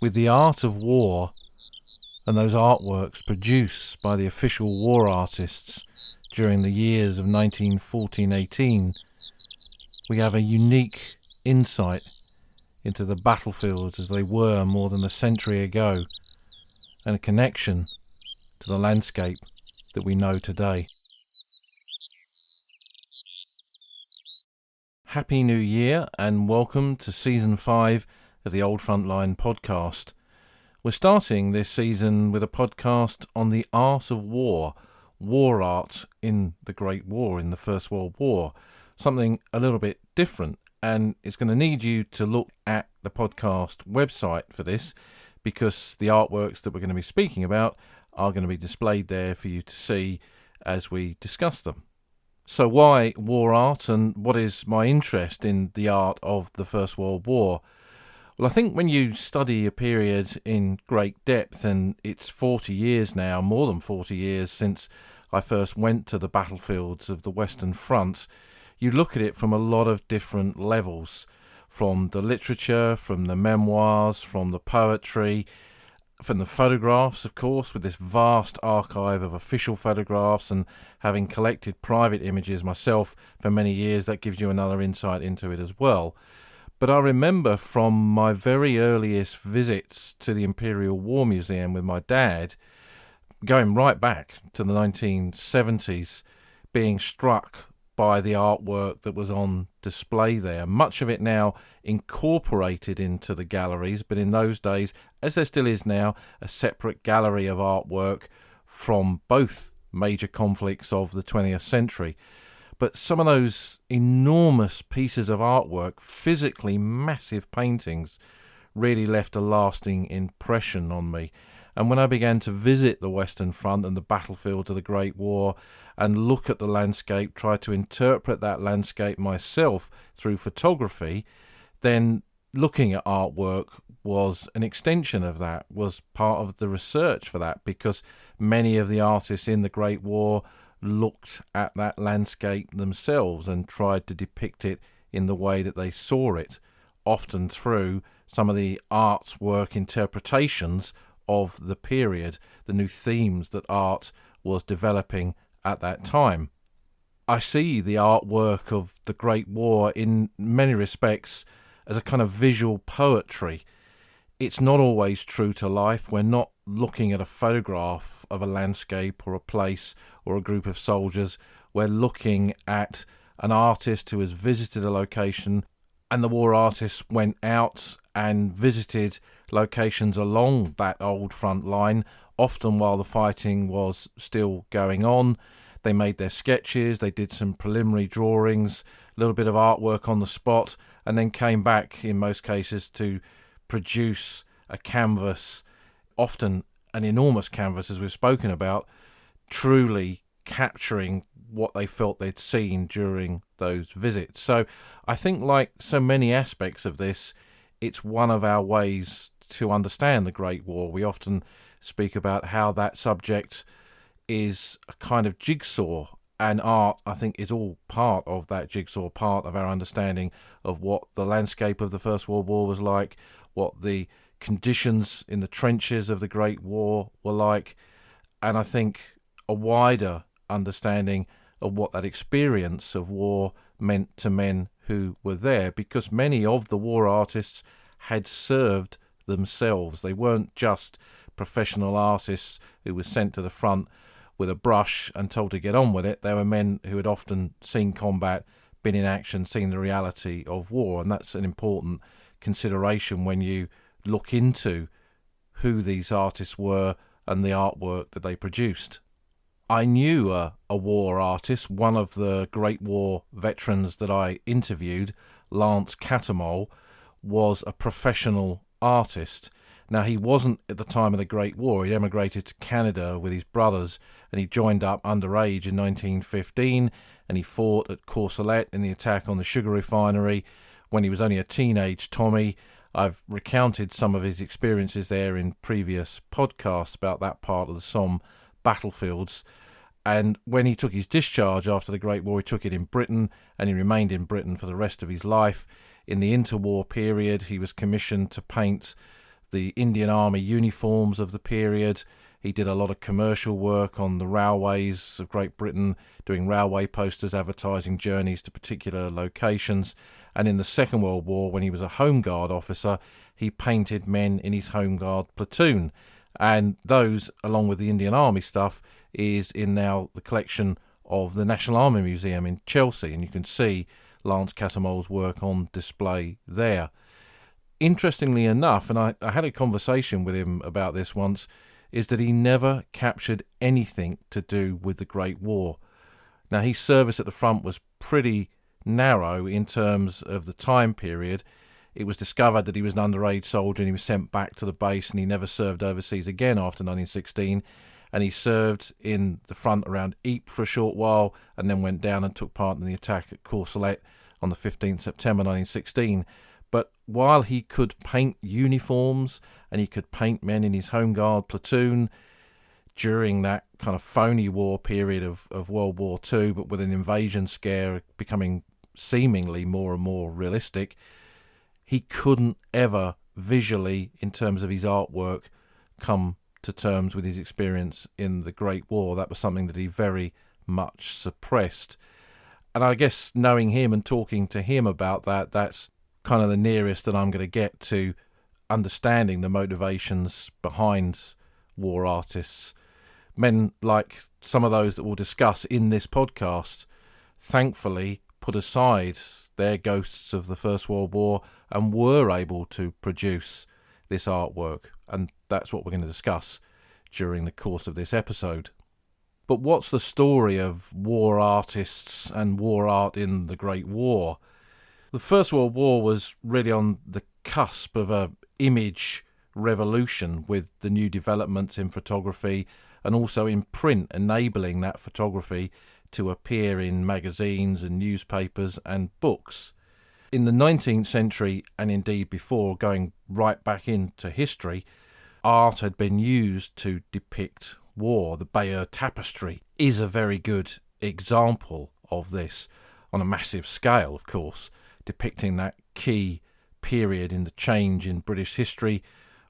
with the art of war and those artworks produced by the official war artists during the years of 1914-18, we have a unique insight into the battlefields as they were more than a century ago, and a connection to the landscape that we know today. Happy New Year and welcome to Season 5 of the Old Frontline podcast. We're starting this season with a podcast on the art of war art in the Great War, in the First World War, something a little bit different, and it's going to need you to look at the podcast website for this because the artworks that we're going to be speaking about are going to be displayed there for you to see as we discuss them. So why war art, and what is my interest in the art of the First World War? Well, I think when you study a period in great depth, and it's 40 years now, more than 40 years since I first went to the battlefields of the Western Front, you look at it from a lot of different levels, from the literature, from the memoirs, from the poetry, from the photographs, of course, with this vast archive of official photographs, and having collected private images myself for many years, that gives you another insight into it as well. But I remember from my very earliest visits to the Imperial War Museum with my dad, going right back to the 1970s, being struck by the artwork that was on display there. Much of it now incorporated into the galleries, but in those days, as there still is now, a separate gallery of artwork from both major conflicts of the 20th century. But some of those enormous pieces of artwork, physically massive paintings, really left a lasting impression on me. And when I began to visit the Western Front and the battlefields of the Great War and look at the landscape, try to interpret that landscape myself through photography, then looking at artwork was an extension of that, was part of the research for that, because many of the artists in the Great War looked at that landscape themselves and tried to depict it in the way that they saw it, often through some of the artwork interpretations of the period, the new themes that art was developing at that time. I see the artwork of the Great War in many respects as a kind of visual poetry. It's not always true to life. We're not looking at a photograph of a landscape or a place or a group of soldiers. We're looking at an artist who has visited a location, and the war artists went out and visited locations along that old front line, often while the fighting was still going on. They made their sketches, they did some preliminary drawings, a little bit of artwork on the spot, and then came back, in most cases, to produce a canvas, often an enormous canvas, as we've spoken about, truly capturing what they felt they'd seen during those visits. So I think, like so many aspects of this, it's one of our ways to understand the Great War. We often speak about how that subject is a kind of jigsaw, and art, I think, is all part of that jigsaw, part of our understanding of what the landscape of the First World War was like, what the conditions in the trenches of the Great War were like, and I think a wider understanding of what that experience of war meant to men who were there, because many of the war artists had served themselves. They weren't just professional artists who were sent to the front with a brush and told to get on with it. They were men who had often seen combat, been in action, seen the reality of war, and that's an important consideration when you look into who these artists were and the artwork that they produced. I knew a war artist, one of the Great War veterans that I interviewed, Lance Catamol, was a professional artist. Now, he wasn't at the time of the Great War. He emigrated to Canada with his brothers, and he joined up underage in 1915, and he fought at Courcelette in the attack on the sugar refinery when he was only a teenage Tommy. I've recounted some of his experiences there in previous podcasts about that part of the Somme battlefields. And when he took his discharge after the Great War, he took it in Britain, and he remained in Britain for the rest of his life. In the interwar period, he was commissioned to paint the Indian Army uniforms of the period. He did a lot of commercial work on the railways of Great Britain, doing railway posters advertising journeys to particular locations. And in the Second World War, when he was a Home Guard officer, he painted men in his Home Guard platoon. And those, along with the Indian Army stuff, is in now the collection of the National Army Museum in Chelsea. And you can see Lance Cattermole's work on display there. Interestingly enough, and I had a conversation with him about this once, is that he never captured anything to do with the Great War. Now, his service at the front was pretty narrow in terms of the time period. It was discovered that he was an underage soldier and he was sent back to the base, and he never served overseas again after 1916. And he served in the front around Ypres for a short while and then went down and took part in the attack at Courcelette on the 15th September 1916. But while he could paint uniforms and he could paint men in his Home Guard platoon during that kind of phony war period of World War II, but with an invasion scare becoming seemingly more and more realistic, he couldn't ever visually, in terms of his artwork, come to terms with his experience in the Great War. That was something that he very much suppressed. And I guess knowing him and talking to him about that, that's kind of the nearest that I'm going to get to understanding the motivations behind war artists. Men like some of those that we'll discuss in this podcast, thankfully put aside their ghosts of the First World War and were able to produce this artwork. And that's what we're going to discuss during the course of this episode. But what's the story of war artists and war art in the Great War? The First World War was really on the cusp of an image revolution with the new developments in photography and also in print, enabling that photography to appear in magazines and newspapers and books. In the 19th century, and indeed before, going right back into history, art had been used to depict war. The Bayeux Tapestry is a very good example of this, on a massive scale, of course, depicting that key period in the change in British history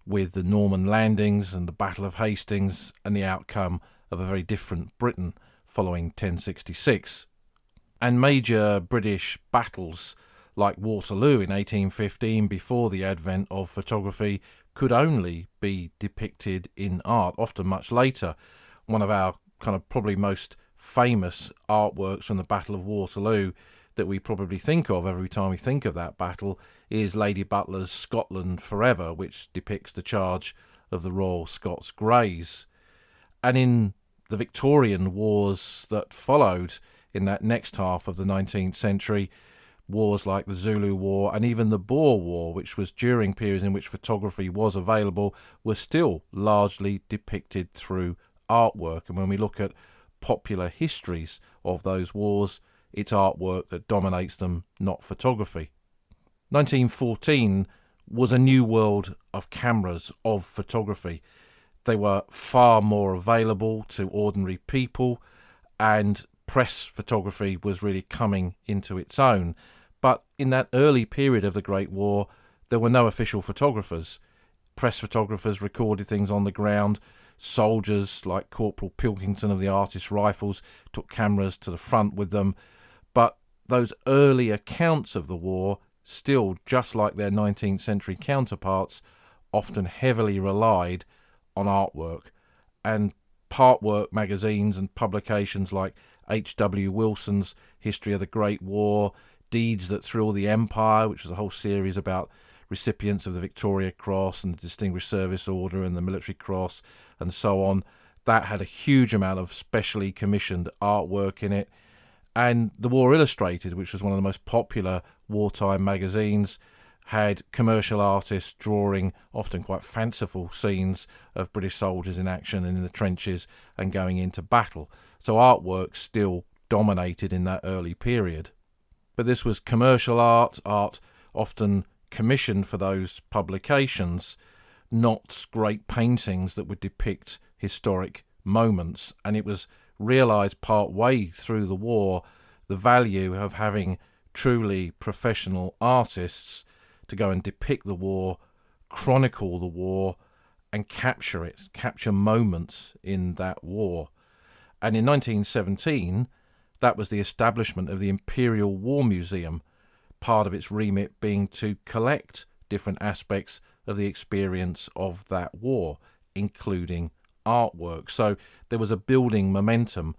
with the Norman landings and the Battle of Hastings and the outcome of a very different Britain following 1066. And major British battles like Waterloo in 1815, before the advent of photography, could only be depicted in art, often much later. One of our kind of probably most famous artworks from the Battle of Waterloo that we probably think of every time we think of that battle is Lady Butler's Scotland Forever, which depicts the charge of the Royal Scots Greys. And in the Victorian wars that followed in that next half of the 19th century, wars like the Zulu War and even the Boer War, which was during periods in which photography was available, were still largely depicted through artwork. And when we look at popular histories of those wars, it's artwork that dominates them, not photography. 1914 was a new world of cameras, of photography. They were far more available to ordinary people, and press photography was really coming into its own. But in that early period of the Great War, there were no official photographers. Press photographers recorded things on the ground. Soldiers like Corporal Pilkington of the Artists' Rifles took cameras to the front with them. But those early accounts of the war, still just like their 19th century counterparts, often heavily relied on artwork. And part work magazines and publications like H.W. Wilson's History of the Great War, Deeds That Thrill the Empire, which was a whole series about recipients of the Victoria Cross and the Distinguished Service Order and the Military Cross and so on, that had a huge amount of specially commissioned artwork in it. And The War Illustrated, which was one of the most popular wartime magazines, had commercial artists drawing often quite fanciful scenes of British soldiers in action and in the trenches and going into battle. So artwork still dominated in that early period. But this was commercial art often commissioned for those publications, not great paintings that would depict historic moments. And it was realised part way through the war the value of having truly professional artists to go and depict the war chronicle the war and capture moments in that war. And in 1917, that was the establishment of the Imperial War Museum, part of its remit being to collect different aspects of the experience of that war, including artwork. So there was a building momentum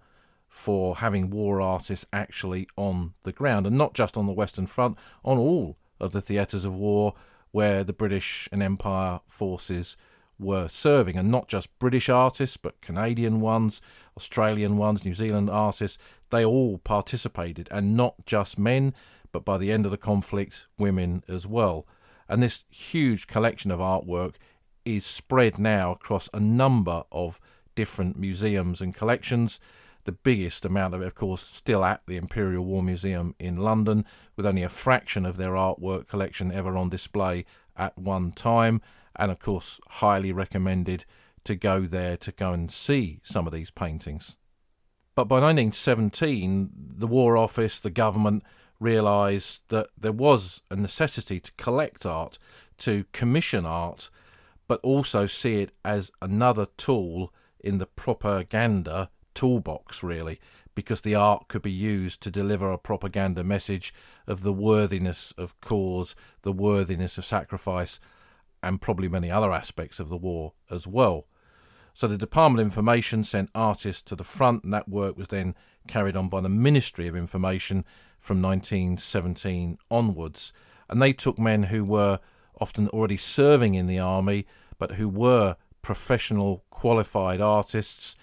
for having war artists actually on the ground, and not just on the Western Front, on all of the theatres of war where the British and Empire forces were serving, and not just British artists, but Canadian ones, Australian ones, New Zealand artists. They all participated, and not just men, but by the end of the conflict, women as well. And this huge collection of artwork is spread now across a number of different museums and collections. The biggest amount of it, of course, still at the Imperial War Museum in London, with only a fraction of their artwork collection ever on display at one time. And, of course, highly recommended to go there to go and see some of these paintings. But by 1917, the War Office, the government, realised that there was a necessity to collect art, to commission art, but also see it as another tool in the propaganda toolbox, really, because the art could be used to deliver a propaganda message of the worthiness of cause, the worthiness of sacrifice, and probably many other aspects of the war as well. So the Department of Information sent artists to the front, and that work was then carried on by the Ministry of Information from 1917 onwards. And they took men who were often already serving in the army, but who were professional, qualified artists,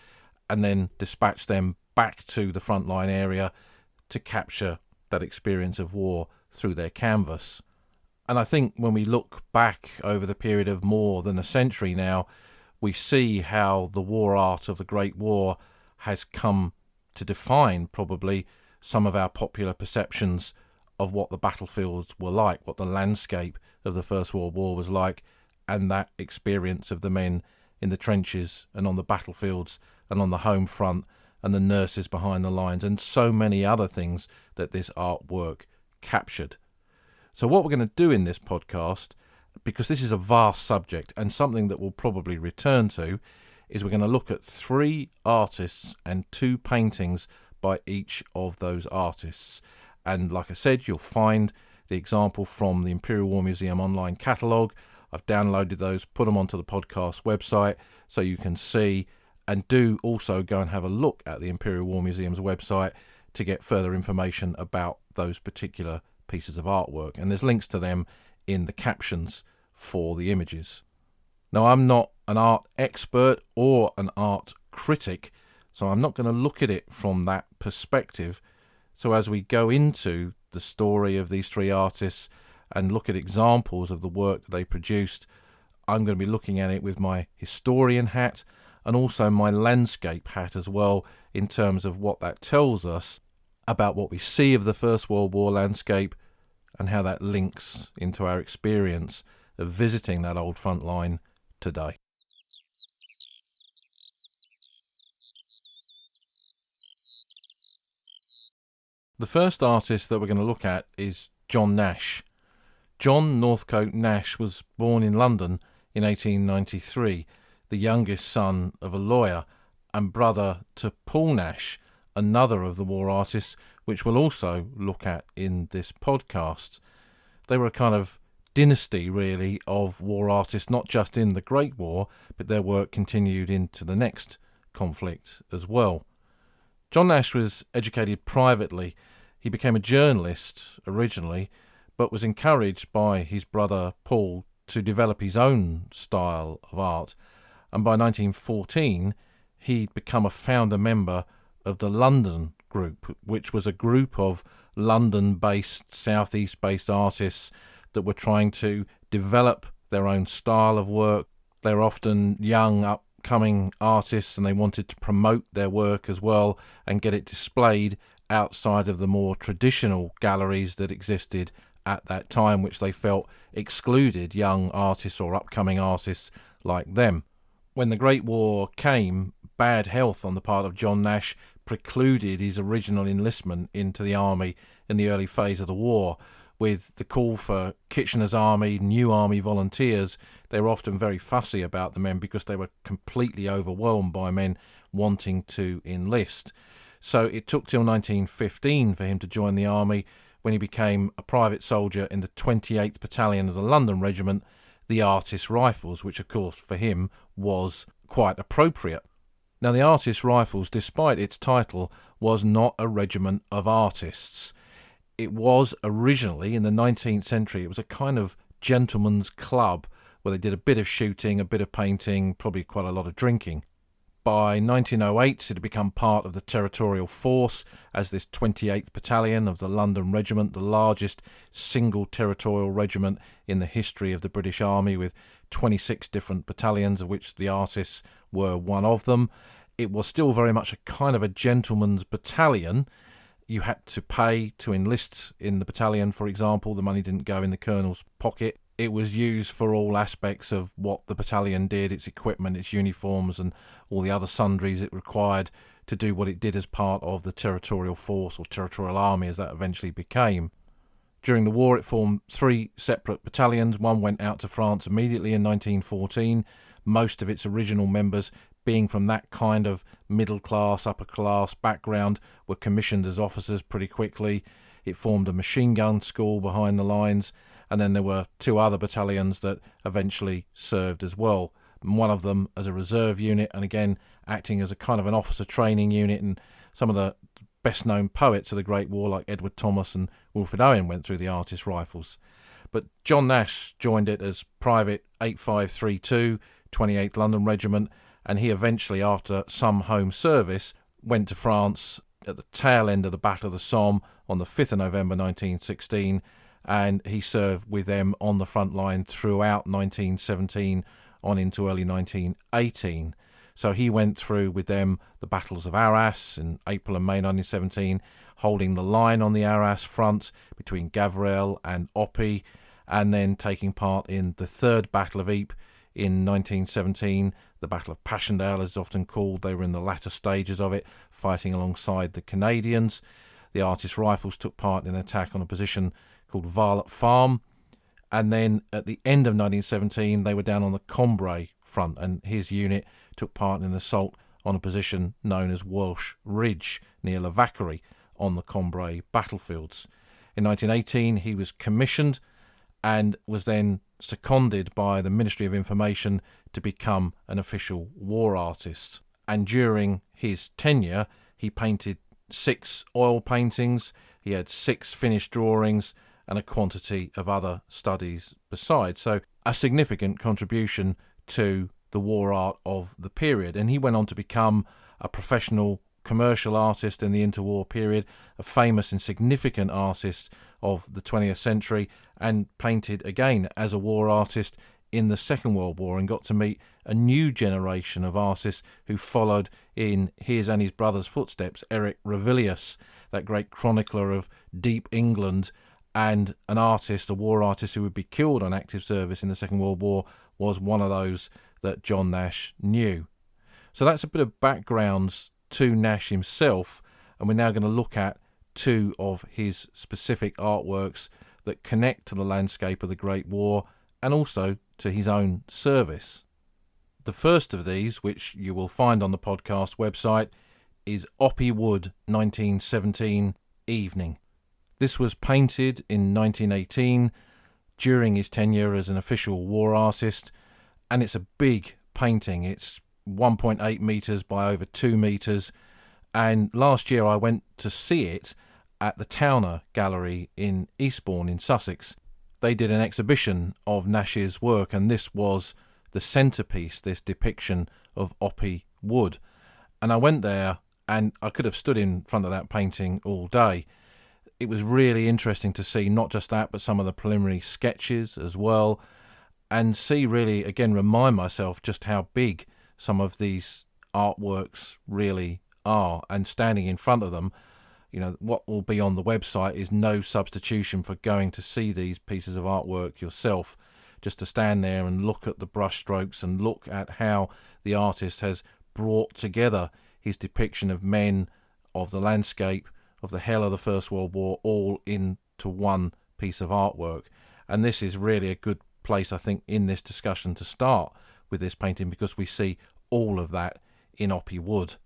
and then dispatched them back to the frontline area to capture that experience of war through their canvas. And I think when we look back over the period of more than a century now, we see how the war art of the Great War has come to define probably some of our popular perceptions of what the battlefields were like, what the landscape of the First World War was like, and that experience of the men in the trenches and on the battlefields and on the home front and the nurses behind the lines and so many other things that this artwork captured. So what we're going to do in this podcast, because this is a vast subject and something that we'll probably return to, is we're going to look at 3 artists and 2 paintings by each of those artists. And like I said, you'll find the example from the Imperial War Museum online catalogue. I've downloaded those, put them onto the podcast website so you can see, and do also go and have a look at the Imperial War Museum's website to get further information about those particular pieces of artwork. And there's links to them in the captions for the images. Now, I'm not an art expert or an art critic, so I'm not going to look at it from that perspective. So as we go into the story of these 3 artists and look at examples of the work that they produced, I'm going to be looking at it with my historian hat and also my landscape hat as well, in terms of what that tells us about what we see of the First World War landscape and how that links into our experience of visiting that old front line today. The first artist that we're going to look at is John Nash. John Northcote Nash was born in London in 1893, the youngest son of a lawyer and brother to Paul Nash, another of the war artists, which we'll also look at in this podcast. They were a kind of dynasty, really, of war artists, not just in the Great War, but their work continued into the next conflict as well. John Nash was educated privately. He became a journalist originally, but was encouraged by his brother Paul to develop his own style of art. And by 1914, he'd become a founder member of the London Group, which was a group of London-based, southeast-based artists that were trying to develop their own style of work. They were often young, upcoming artists, and they wanted to promote their work as well and get it displayed outside of the more traditional galleries that existed at that time, which they felt excluded young artists or upcoming artists like them. When the Great War came, bad health on the part of John Nash precluded his original enlistment into the army in the early phase of the war, with the call for Kitchener's army, new army volunteers, they were often very fussy about the men because they were completely overwhelmed by men wanting to enlist. So it took till 1915 for him to join the army, when he became a private soldier in the 28th Battalion of the London Regiment, the Artist Rifles, which of course for him was quite appropriate. Now the Artist Rifles, despite its title, was not a regiment of artists. It was originally, in the 19th century, it was a kind of gentleman's club where they did a bit of shooting, a bit of painting, probably quite a lot of drinking. By 1908, it had become part of the territorial force as this 28th Battalion of the London Regiment, the largest single territorial regiment in the history of the British Army, with 26 different battalions, of which the artists were one of them. It was still very much a kind of a gentleman's battalion. You had to pay to enlist in the battalion, for example. The money didn't go in the colonel's pocket. It was used for all aspects of what the battalion did, its equipment, its uniforms, and all the other sundries it required to do what it did as part of the territorial force, or territorial army as that eventually became. During the war, it formed 3 separate battalions. One went out to France immediately in 1914, most of its original members being from that kind of middle-class, upper-class background, were commissioned as officers pretty quickly. It formed a machine gun school behind the lines, and then there were 2 other battalions that eventually served as well. One of them as a reserve unit, and again acting as a kind of an officer training unit. And some of the best-known poets of the Great War, like Edward Thomas and Wilfred Owen, went through the Artist Rifles. But John Nash joined it as Private 8532, 28th London Regiment, and he eventually, after some home service, went to France at the tail end of the Battle of the Somme on the 5th of November 1916, and he served with them on the front line throughout 1917 on into early 1918. So he went through with them the battles of Arras in April and May 1917, holding the line on the Arras front between Gavriel and Oppy, and then taking part in the Third Battle of Ypres in 1917, the Battle of Passchendaele as it's often called. They were in the latter stages of it, fighting alongside the Canadians. The Artist Rifles took part in an attack on a position called Violet Farm, and then at the end of 1917 they were down on the Cambrai front, and his unit took part in an assault on a position known as Welsh Ridge near La Vacquerie on the Cambrai battlefields. In 1918 he was commissioned and was then seconded by the Ministry of Information to become an official war artist. And during his tenure he painted 6 oil paintings, he had 6 finished drawings, and a quantity of other studies besides. So a significant contribution to the war art of the period. And he went on to become a professional commercial artist in the interwar period, a famous and significant artist of the 20th century, and painted again as a war artist in the Second World War, and got to meet a new generation of artists who followed in his and his brother's footsteps. Eric Ravilius, that great chronicler of deep England, and an artist, a war artist who would be killed on active service in the Second World War, was one of those that John Nash knew. So that's a bit of backgrounds to Nash himself, and we're now going to look at 2 of his specific artworks that connect to the landscape of the Great War and also to his own service. The first of these, which you will find on the podcast website, is Oppy Wood 1917 Evening. This was painted in 1918 during his tenure as an official war artist, and it's a big painting. It's 1.8 metres by over 2 metres, and last year I went to see it at the Towner Gallery in Eastbourne in Sussex. They did an exhibition of Nash's work, and this was the centrepiece, this depiction of Oppy Wood. And I went there, and I could have stood in front of that painting all day. It was really interesting to see not just that, but some of the preliminary sketches as well, and see really, again, remind myself just how big some of these artworks really are. And standing in front of them, you know, what will be on the website is no substitution for going to see these pieces of artwork yourself, just to stand there and look at the brushstrokes and look at how the artist has brought together his depiction of men, of the landscape, of the hell of the First World War, all into one piece of artwork. And this is really a good place, I think, in this discussion to start with this painting, because we see all of that in Oppy Wood.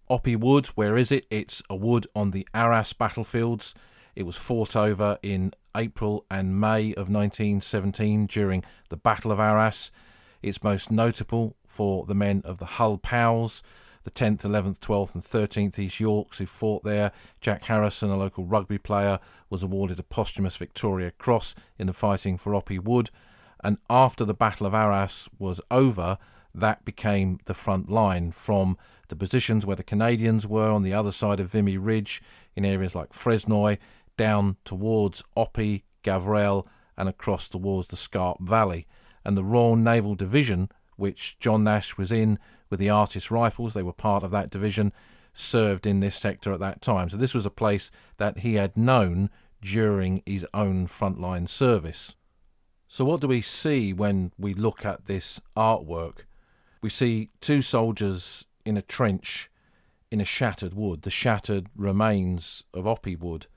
Oppy Wood, where is it? It's a wood on the Arras battlefields. It was fought over in April and May of 1917 during the Battle of Arras. It's most notable for the men of the Hull Pals, the 10th, 11th, 12th and 13th East Yorks who fought there. Jack Harrison, a local rugby player, was awarded a posthumous Victoria Cross in the fighting for Oppy Wood. And after the Battle of Arras was over, that became the front line from the positions where the Canadians were on the other side of Vimy Ridge in areas like Fresnoy, down towards Oppy, Gavrelle and across towards the Scarpe Valley. And the Royal Naval Division, which John Nash was in with the Artist Rifles, they were part of that division, served in this sector at that time. So this was a place that he had known during his own frontline service. So what do we see when we look at this artwork? We see two soldiers in a trench in a shattered wood, the shattered remains of Oppy Wood.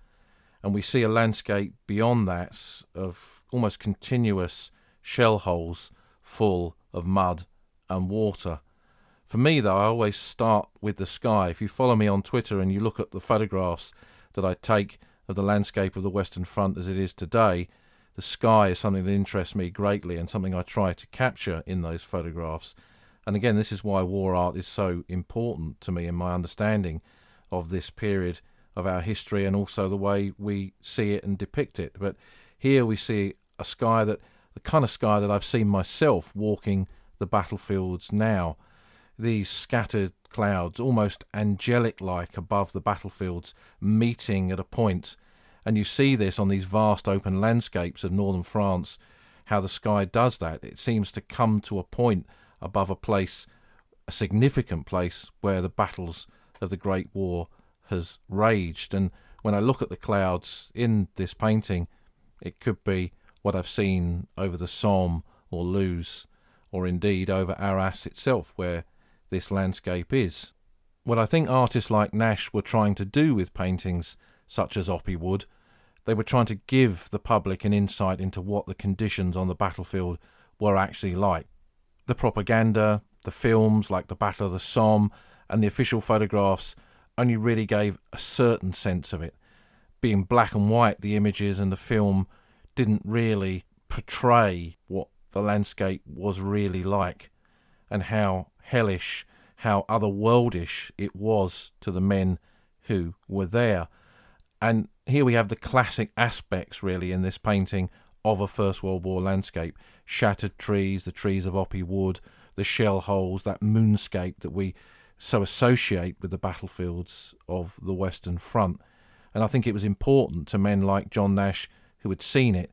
And we see a landscape beyond that of almost continuous shell holes full of mud and water. For me, though, I always start with the sky. If you follow me on Twitter and you look at the photographs that I take of the landscape of the Western Front as it is today, the sky is something that interests me greatly and something I try to capture in those photographs. And again, this is why war art is so important to me in my understanding of this period of our history and also the way we see it and depict it. But here we see a sky that, the kind of sky that I've seen myself walking the battlefields now. These scattered clouds, almost angelic-like above the battlefields, meeting at a point. And you see this on these vast open landscapes of northern France, how the sky does that. It seems to come to a point above a place, a significant place, where the battles of the Great War has raged. And when I look at the clouds in this painting, it could be what I've seen over the Somme or Luz, or indeed over Arras itself, where this landscape is. What I think artists like Nash were trying to do with paintings such as Oppy Wood, they were trying to give the public an insight into what the conditions on the battlefield were actually like. The propaganda, the films like the Battle of the Somme, and the official photographs only really gave a certain sense of it. Being black and white, the images and the film didn't really portray what the landscape was really like and how hellish, how otherworldish it was to the men who were there. And here we have the classic aspects really in this painting of a First World War landscape. Shattered trees, the trees of Oppy Wood, the shell holes, that moonscape that we so associate with the battlefields of the Western Front. And I think it was important to men like John Nash, who had seen it,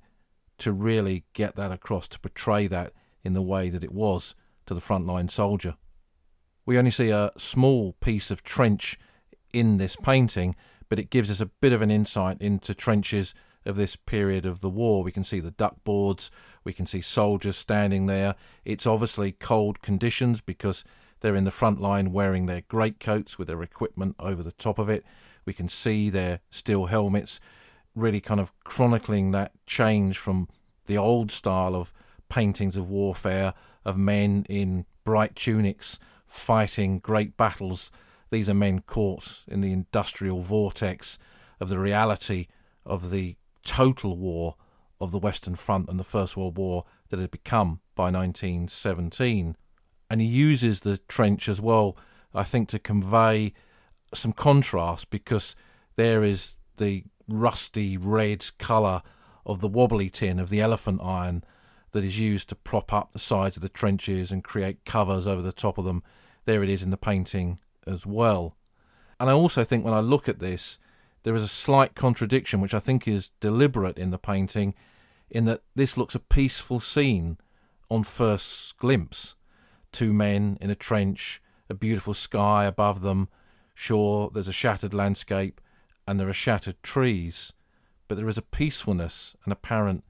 to really get that across, to portray that in the way that it was to the frontline soldier. We only see a small piece of trench in this painting, but it gives us a bit of an insight into trenches of this period of the war. We can see the duck boards, we can see soldiers standing there. It's obviously cold conditions because they're in the front line wearing their greatcoats with their equipment over the top of it. We can see their steel helmets, really kind of chronicling that change from the old style of paintings of warfare, of men in bright tunics fighting great battles. These are men caught in the industrial vortex of the reality of the total war of the Western Front and the First World War that had become by 1917. And he uses the trench as well, I think, to convey some contrast, because there is the rusty red colour of the wobbly tin, of the elephant iron that is used to prop up the sides of the trenches and create covers over the top of them. There it is in the painting as well. And I also think when I look at this, there is a slight contradiction which I think is deliberate in the painting, in that this looks a peaceful scene on first glimpse. Two men in a trench, a beautiful sky above them. Sure, there's a shattered landscape and there are shattered trees, but there is a peacefulness, an apparent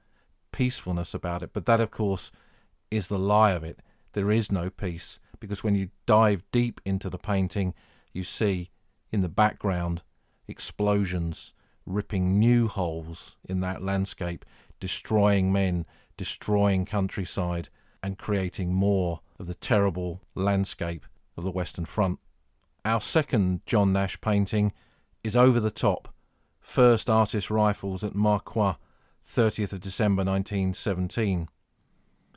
peacefulness about it. But that, of course, is the lie of it. There is no peace, because when you dive deep into the painting, you see in the background explosions ripping new holes in that landscape, destroying men, destroying countryside and creating more of the terrible landscape of the Western Front. Our second John Nash painting is Over the Top, First Artist Rifles at Marcoing, 30th of December 1917.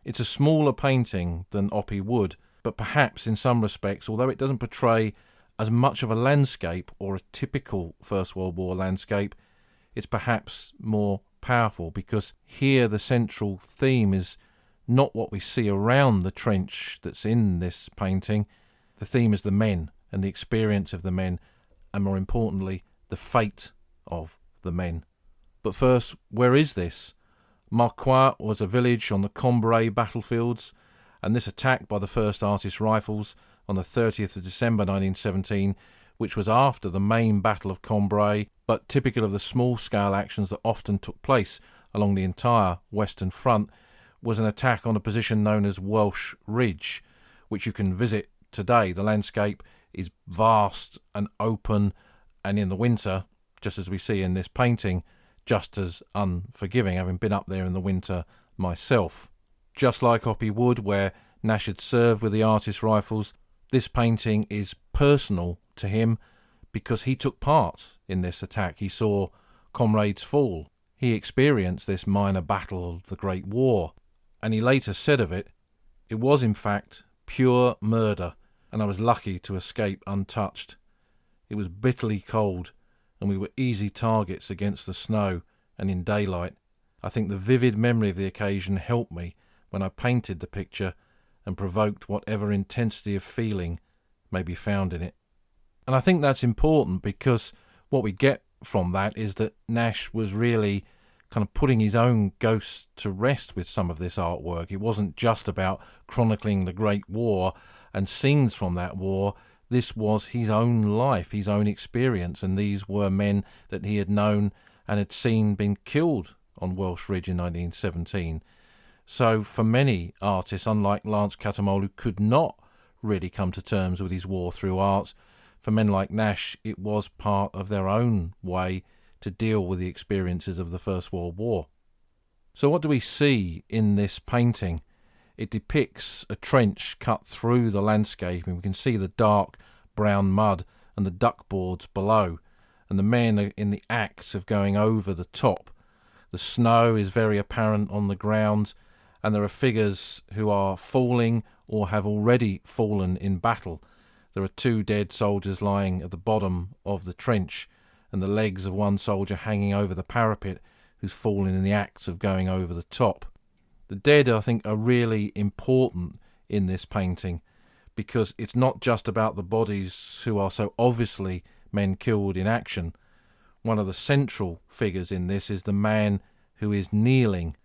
It's a smaller painting than Oppie Wood, but perhaps in some respects, although it doesn't portray as much of a landscape or a typical First World War landscape, it's perhaps more powerful because here the central theme is not what we see around the trench that's in this painting. The theme is the men and the experience of the men, and more importantly, the fate of the men. But first, where is this? Marcoing was a village on the Cambrai battlefields, and this attack by the 1st Artist Rifles on the 30th of December 1917, which was after the main Battle of Cambrai, but typical of the small-scale actions that often took place along the entire Western Front, was an attack on a position known as Welsh Ridge, which you can visit today. The landscape is vast and open, and in the winter, just as we see in this painting, just as unforgiving, having been up there in the winter myself. Just like Oppie Wood, where Nash had served with the Artist Rifles, this painting is personal to him because he took part in this attack. He saw comrades fall. He experienced this minor battle of the Great War, and he later said of it, "It was in fact pure murder, and I was lucky to escape untouched. It was bitterly cold, and we were easy targets against the snow and in daylight. I think the vivid memory of the occasion helped me when I painted the picture and provoked whatever intensity of feeling may be found in it." And I think that's important because what we get from that is that Nash was really kind of putting his own ghost to rest with some of this artwork. It wasn't just about chronicling the Great War and scenes from that war. This was his own life, his own experience, and these were men that he had known and had seen been killed on Welsh Ridge in 1917. So for many artists, unlike Lance Cattermole, who could not really come to terms with his war through art, for men like Nash, it was part of their own way to deal with the experiences of the First World War. So what do we see in this painting? It depicts a trench cut through the landscape, and we can see the dark brown mud and the duckboards below, and the men are in the act of going over the top. The snow is very apparent on the ground, and there are figures who are falling or have already fallen in battle. There are 2 dead soldiers lying at the bottom of the trench, and the legs of one soldier hanging over the parapet who's fallen in the act of going over the top. The dead, I think, are really important in this painting because it's not just about the bodies who are so obviously men killed in action. One of the central figures in this is the man who is kneeling.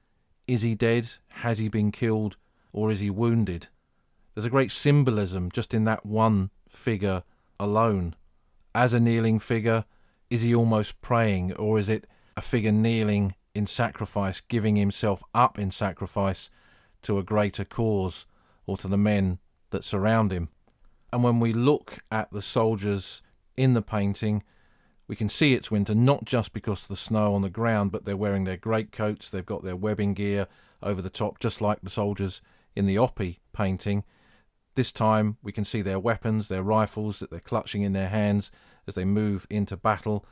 Is he dead? Has he been killed? Or is he wounded? There's a great symbolism just in that one figure alone. As a kneeling figure, is he almost praying, or is it a figure kneeling in sacrifice, giving himself up in sacrifice to a greater cause or to the men that surround him? And when we look at the soldiers in the painting, we can see it's winter, not just because of the snow on the ground, but they're wearing their greatcoats, they've got their webbing gear over the top, just like the soldiers in the Oppie painting. This time we can see their weapons, their rifles that they're clutching in their hands as they move into battle.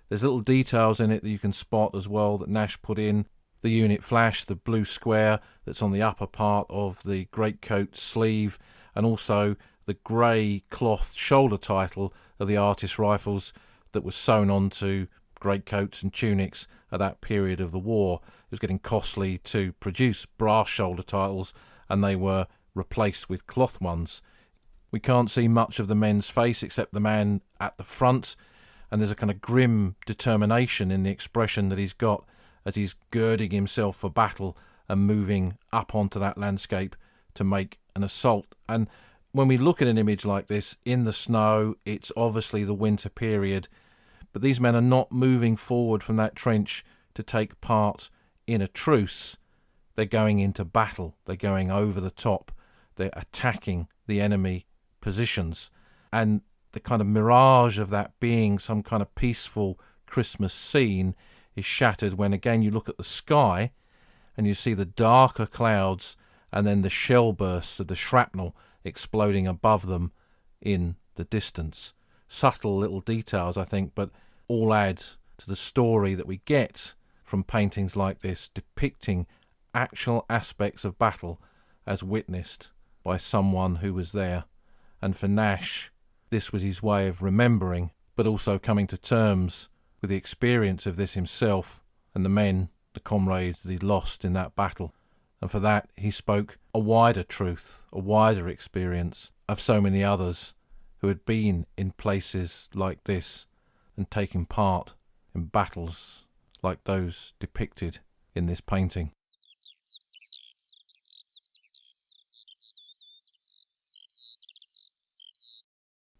There's little details in it that you can spot as well that Nash put in. The unit flash, the blue square that's on the upper part of the greatcoat sleeve, and also the grey cloth shoulder title of the Artist Rifles that was sewn onto greatcoats and tunics at that period of the war. It was getting costly to produce brass shoulder titles, and they were replaced with cloth ones. We can't see much of the men's face except the man at the front, and there's a kind of grim determination in the expression that he's got as he's girding himself for battle and moving up onto that landscape to make an assault. And when we look at an image like this in the snow, it's obviously the winter period, but these men are not moving forward from that trench to take part in a truce. They're going into battle. They're going over the top. They're attacking the enemy positions. And the kind of mirage of that being some kind of peaceful Christmas scene is shattered when, again, you look at the sky and you see the darker clouds and then the shell bursts of the shrapnel exploding above them in the distance. Subtle little details, I think, but all add to the story that we get from paintings like this, depicting actual aspects of battle as witnessed by someone who was there. And for Nash, this was his way of remembering, but also coming to terms with the experience of this himself and the men, the comrades that he'd lost in that battle. And for that, he spoke a wider truth, a wider experience of so many others who had been in places like this and taken part in battles like those depicted in this painting.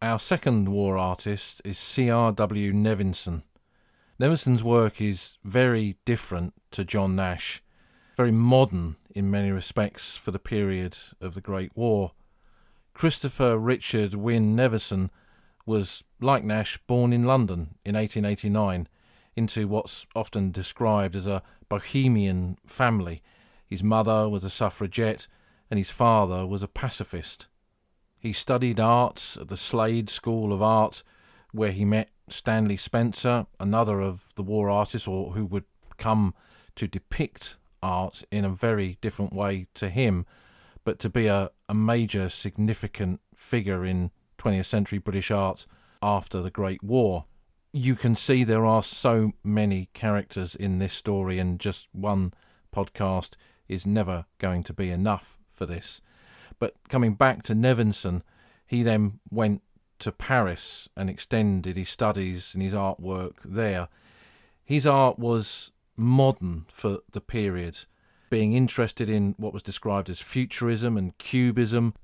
Our second war artist is CRW Nevinson. Nevinson's work is very different to John Nash, very modern in many respects for the period of the Great War. Christopher Richard Wynne Nevinson was, like Nash, born in London in 1889 into what's often described as a bohemian family. His mother was a suffragette and his father was a pacifist. He studied art at the Slade School of Art, where he met Stanley Spencer, another of the war artists, or who would come to depict art in a very different way to him, but to be a major significant figure in 20th century British art after the Great War. You can see there are so many characters in this story, and just one podcast is never going to be enough for this. But coming back to Nevinson, he then went to Paris and extended his studies and his artwork there. His art was modern for the period, being interested in what was described as futurism and cubism.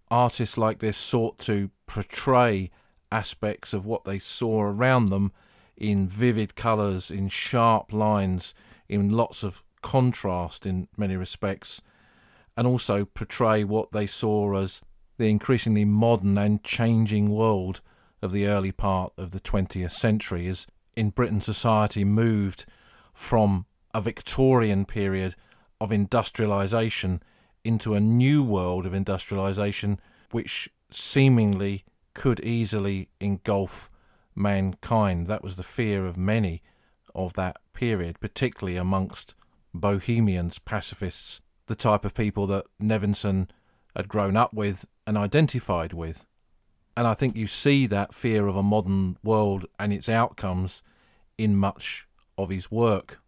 Artists like this sought to portray aspects of what they saw around them in vivid colours, in sharp lines, in lots of contrast in many respects, and also portray what they saw as the increasingly modern and changing world of the early part of the 20th century, as in Britain society moved from a Victorian period of industrialisation into a new world of industrialisation which seemingly could easily engulf mankind. That was the fear of many of that period, particularly amongst bohemians, pacifists, the type of people that Nevinson had grown up with and identified with. And I think you see that fear of a modern world and its outcomes in much of his work.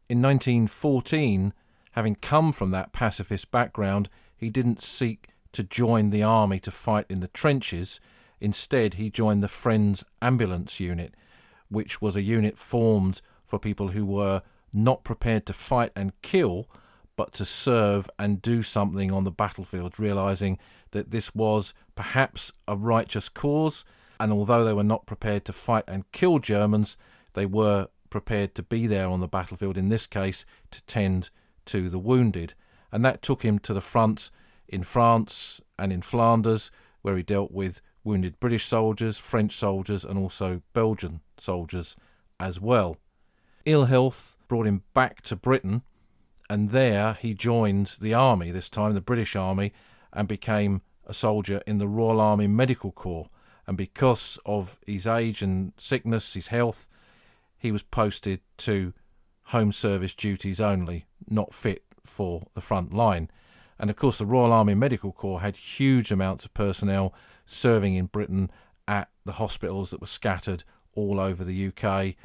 In 1914, having come from that pacifist background, he didn't seek to join the army to fight in the trenches. Instead, he joined the Friends Ambulance Unit, which was a unit formed for people who were not prepared to fight and kill, but to serve and do something on the battlefield, realising that this was perhaps a righteous cause, and although they were not prepared to fight and kill Germans, they were prepared to be there on the battlefield, in this case, to tend to the wounded. And that took him to the front in France and in Flanders, where he dealt with wounded British soldiers, French soldiers, and also Belgian soldiers as well. Ill health brought him back to Britain, and there he joined the army, this time the British Army, and became a soldier in the Royal Army Medical Corps. And because of his age and sickness, his health, he was posted to home service duties only, not fit for the front line. And of course the Royal Army Medical Corps had huge amounts of personnel serving in Britain at the hospitals that were scattered all over the UK,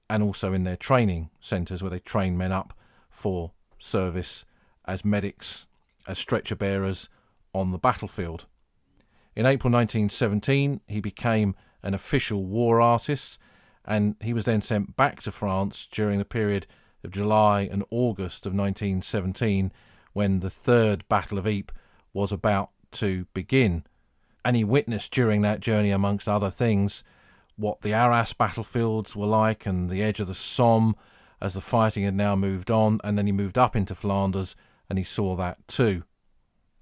and also in their training centres where they trained men up for service as medics, as stretcher bearers on the battlefield. In April 1917, he became an official war artist, and he was then sent back to France during the period of July and August of 1917, when the Third Battle of Ypres was about to begin. And he witnessed during that journey, amongst other things, what the Arras battlefields were like and the edge of the Somme as the fighting had now moved on, and then he moved up into Flanders and he saw that too.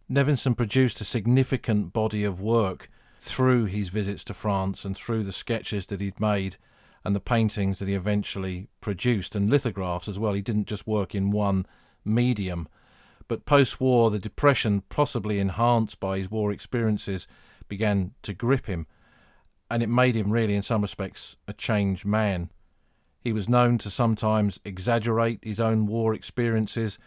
Nevinson produced a significant body of work through his visits to France and through the sketches that he'd made and the paintings that he eventually produced, and lithographs as well. He didn't just work in one medium. But post-war, the depression, possibly enhanced by his war experiences, began to grip him, and it made him really, in some respects, a changed man. He was known to sometimes exaggerate his own war experiences,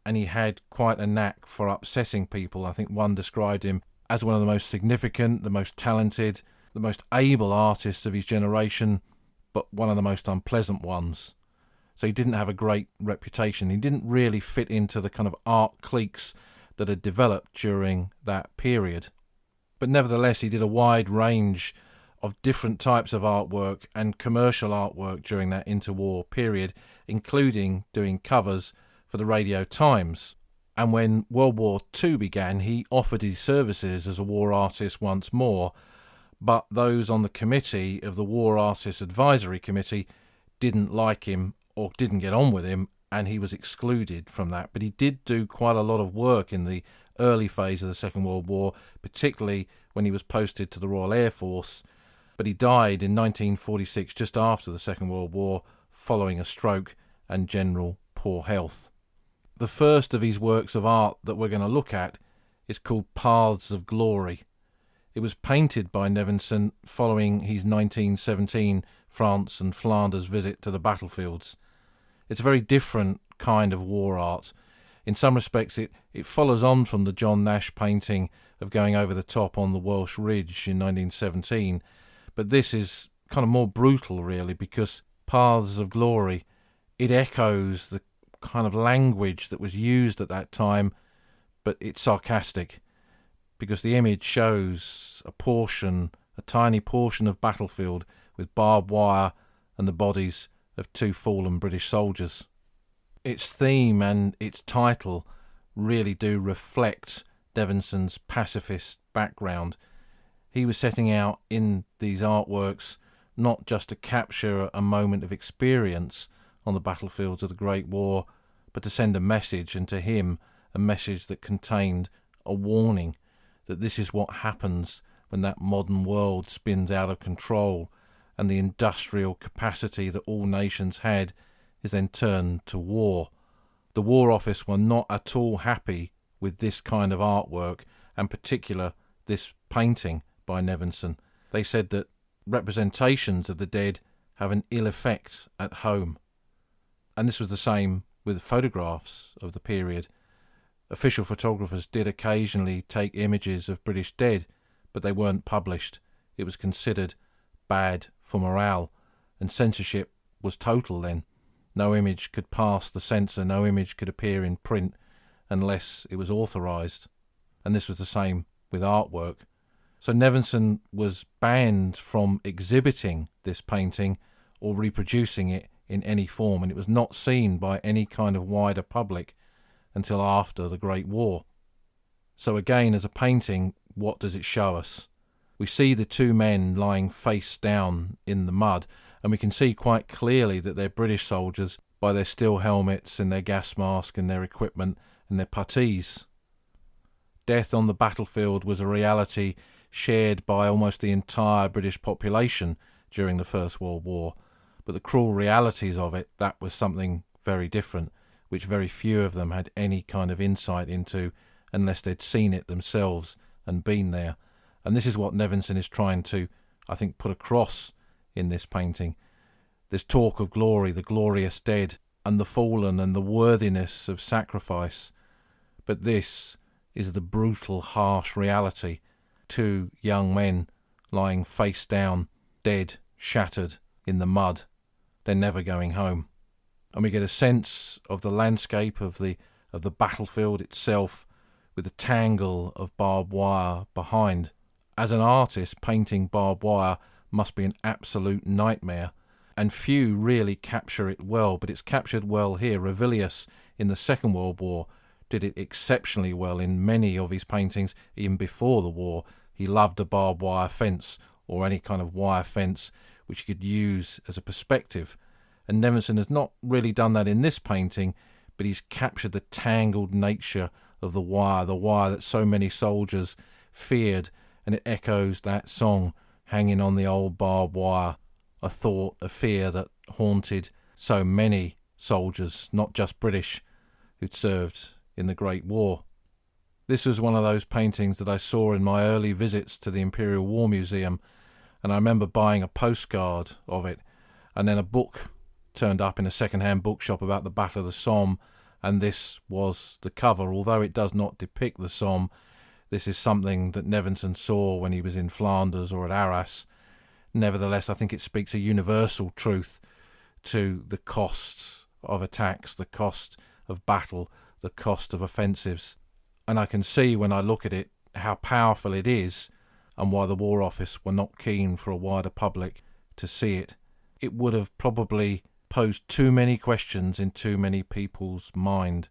and he had quite a knack for upsetting people. I think one described him as one of the most significant, the most talented, the most able artists of his generation, but one of the most unpleasant ones. So he didn't have a great reputation. He didn't really fit into the kind of art cliques that had developed during that period. But nevertheless, he did a wide range of different types of artwork and commercial artwork during that interwar period, including doing covers for the Radio Times. And when World War II began, he offered his services as a war artist once more, but those on the committee of the War Artists Advisory Committee didn't like him or didn't get on with him, and he was excluded from that. But he did do quite a lot of work in the early phase of the Second World War, particularly when he was posted to the Royal Air Force. But he died in 1946, just after the Second World War, following a stroke and general poor health. The first of his works of art that we're going to look at is called Paths of Glory. It was painted by Nevinson following his 1917 France and Flanders visit to the battlefields. It's a very different kind of war art. In some respects, it follows on from the John Nash painting of going over the top on the Welsh Ridge in 1917, but this is kind of more brutal, really, because Paths of Glory, it echoes the kind of language that was used at that time, but it's sarcastic, because the image shows a tiny portion of battlefield with barbed wire and the bodies of two fallen British soldiers. Its theme and its title really do reflect Nevinson's pacifist background. He was setting out in these artworks not just to capture a moment of experience on the battlefields of the Great War, but to send a message, and to him a message that contained a warning that this is what happens when that modern world spins out of control and the industrial capacity that all nations had is then turned to war. The War Office were not at all happy with this kind of artwork, and particular this painting by Nevinson. They said that representations of the dead have an ill effect at home. And this was the same with photographs of the period. Official photographers did occasionally take images of British dead, but they weren't published. It was considered bad for morale, and censorship was total then. No image could pass the censor, no image could appear in print unless it was authorised. And this was the same with artwork. So Nevinson was banned from exhibiting this painting or reproducing it in any form, and it was not seen by any kind of wider public until after the Great War. So again, as a painting, what does it show us? We see the two men lying face down in the mud, and we can see quite clearly that they're British soldiers by their steel helmets and their gas mask and their equipment and their puttees. Death on the battlefield was a reality shared by almost the entire British population during the First World War, but the cruel realities of it, that was something very different, which very few of them had any kind of insight into unless they'd seen it themselves and been there. And this is what Nevinson is trying to, I think, put across in this painting. This talk of glory, the glorious dead, and the fallen, and the worthiness of sacrifice. But this is the brutal, harsh reality. Two young men lying face down, dead, shattered, in the mud. They're never going home. And we get a sense of the landscape of the battlefield itself, with a tangle of barbed wire behind. As an artist, painting barbed wire must be an absolute nightmare, and few really capture it well, but it's captured well here. Revilius in the Second World War did it exceptionally well in many of his paintings, even before the war. He loved a barbed wire fence, or any kind of wire fence which he could use as a perspective. And Nevinson has not really done that in this painting, but he's captured the tangled nature of the wire that so many soldiers feared, and it echoes that song, Hanging on the Old Barbed Wire, a thought, a fear that haunted so many soldiers, not just British, who'd served in the Great War. This was one of those paintings that I saw in my early visits to the Imperial War Museum, and I remember buying a postcard of it, and then a book turned up in a second-hand bookshop about the Battle of the Somme, and this was the cover. Although it does not depict the Somme, this is something that Nevinson saw when he was in Flanders or at Arras. Nevertheless, I think it speaks a universal truth to the costs of attacks, the cost of battle, the cost of offensives. And I can see when I look at it how powerful it is and why the War Office were not keen for a wider public to see it. It would have probably posed too many questions in too many people's mind.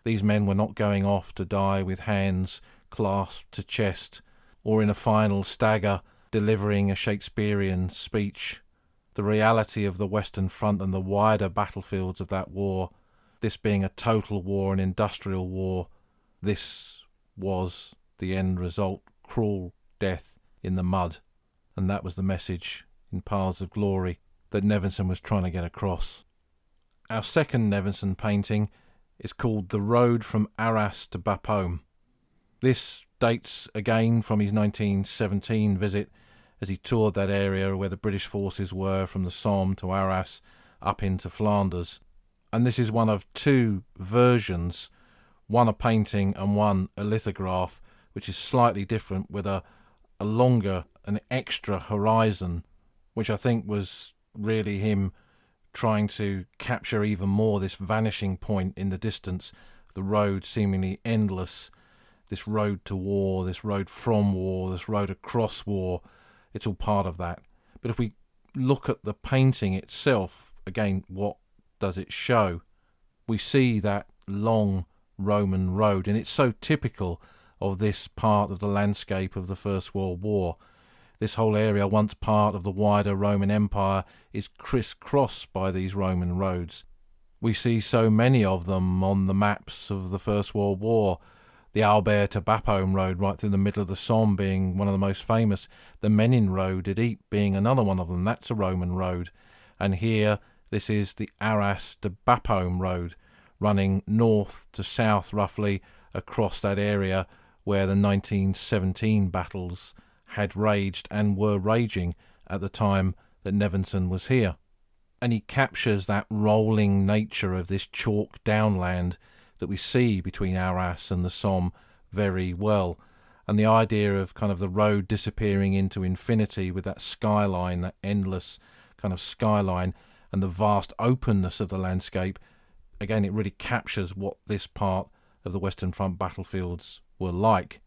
These men were not going off to die with hands clasped to chest or in a final stagger delivering a Shakespearean speech. The reality of the Western Front and the wider battlefields of that war, this being a total war, an industrial war, this was the end result, cruel death in the mud. And that was the message in Paths of Glory that Nevinson was trying to get across. Our second Nevinson painting is called The Road from Arras to Bapaume. This dates again from his 1917 visit as he toured that area where the British forces were from the Somme to Arras up into Flanders. And this is one of two versions, one a painting and one a lithograph, which is slightly different with a longer, an extra horizon, which I think was really him trying to capture even more this vanishing point in the distance, the road seemingly endless, this road to war, this road from war, this road across war. It's all part of that. But if we look at the painting itself, again, what does it show? We see that long Roman road, and it's so typical of this part of the landscape of the First World War. This whole area, once part of the wider Roman Empire, is crisscrossed by these Roman roads. We see so many of them on the maps of the First World War. The Albert to Bapaume road right through the middle of the Somme being one of the most famous. The Menin road at Ypres being another one of them. That's a Roman road. And here, this is the Arras to Bapaume road, running north to south roughly across that area where the 1917 battles had raged and were raging at the time that Nevinson was here. And he captures that rolling nature of this chalk downland that we see between Arras and the Somme very well. And the idea of kind of the road disappearing into infinity with that skyline, that endless kind of skyline, and the vast openness of the landscape, again, it really captures what this part of the Western Front battlefields were like.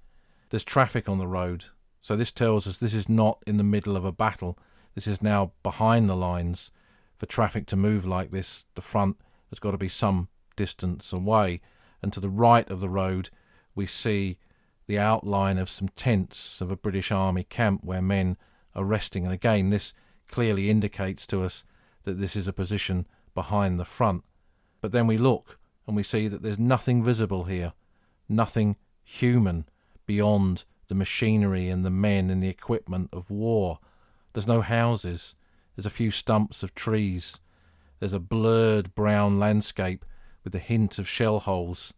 There's traffic on the road, so this tells us this is not in the middle of a battle. This is now behind the lines. For traffic to move like this, the front has got to be some distance away, and to the right of the road we see the outline of some tents of a British Army camp where men are resting, and again this clearly indicates to us that this is a position behind the front. But then we look and we see that there's nothing visible here, nothing human beyond the machinery and the men and the equipment of war. There's no houses, there's a few stumps of trees, there's a blurred brown landscape with a hint of shell holes,